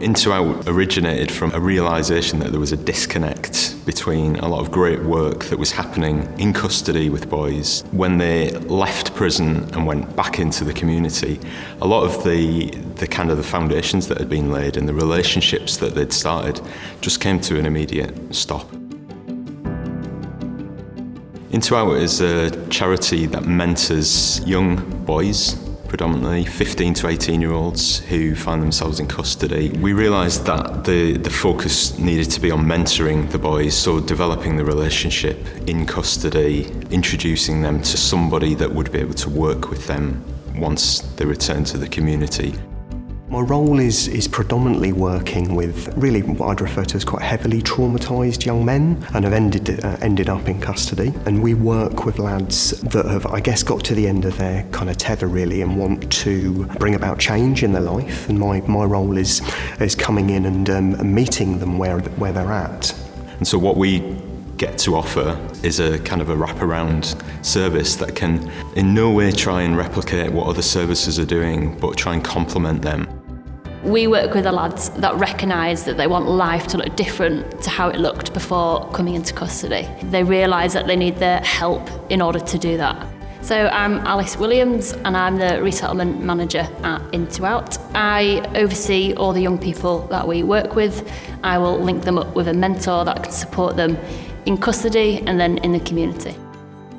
In2Out originated from a realisation that there was a disconnect between a lot of great work that was happening in custody with boys. When they left prison and went back into the community, a lot of the foundations that had been laid and the relationships that they'd started just came to an immediate stop. In2Out is a charity that mentors young boys, predominantly 15 to 18-year-olds who find themselves in custody. We realised that the focus needed to be on mentoring the boys, so developing the relationship in custody, introducing them to somebody that would be able to work with them once they return to the community. My role is predominantly working with really what I'd refer to as quite heavily traumatised young men and have ended up in custody. And we work with lads that have, I guess, got to the end of their kind of tether really and want to bring about change in their life. And my role is coming in and meeting them where they're at. And so what we get to offer is a kind of a wraparound service that can in no way try and replicate what other services are doing, but try and complement them. We work with the lads that recognise that they want life to look different to how it looked before coming into custody. They realise that they need their help in order to do that. So I'm Alice Williams and I'm the resettlement manager at In2Out. I oversee all the young people that we work with. I will link them up with a mentor that can support them in custody and then in the community.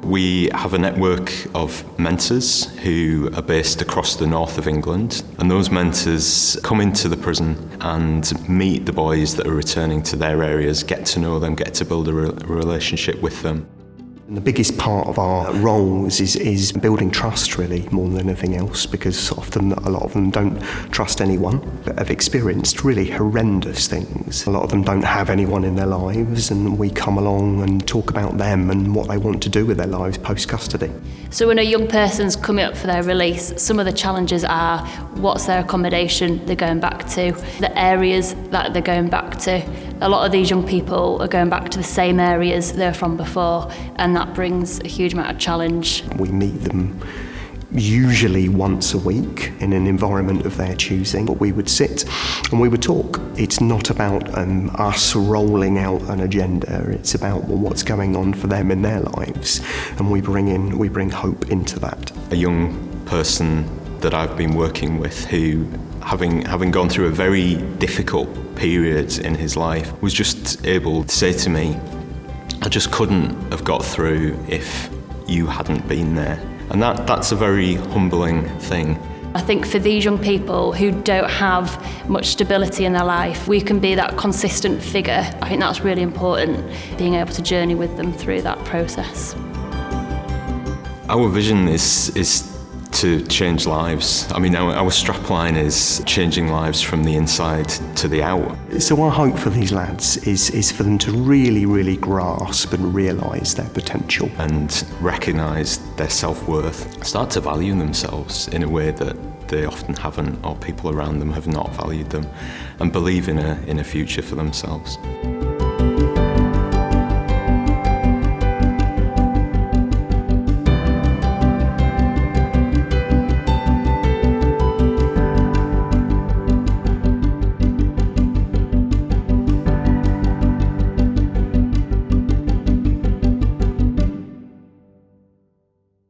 We have a network of mentors who are based across the north of England, and those mentors come into the prison and meet the boys that are returning to their areas, get to know them, get to build a relationship with them. And the biggest part of our roles is building trust really more than anything else, because often a lot of them don't trust anyone but have experienced really horrendous things. A lot of them don't have anyone in their lives, and we come along and talk about them and what they want to do with their lives post-custody. So when a young person's coming up for their release, some of the challenges are what's their accommodation they're going back to, the areas that they're going back to. A lot of these young people are going back to the same areas they're from before, and that brings a huge amount of challenge. We meet them usually once a week in an environment of their choosing, but we would sit and we would talk. It's not about us rolling out an agenda, it's about what's going on for them in their lives, and we bring hope into that. A young person that I've been working with who, having gone through a very difficult period in his life, was just able to say to me, I just couldn't have got through if you hadn't been there. And that's a very humbling thing. I think for these young people who don't have much stability in their life, we can be that consistent figure. I think that's really important, being able to journey with them through that process. Our vision is to change lives. I mean, our strapline is changing lives from the inside to the out. So our hope for these lads is for them to really, really grasp and realise their potential. And recognise their self-worth. Start to value themselves in a way that they often haven't, or people around them have not valued them, and believe in a future for themselves.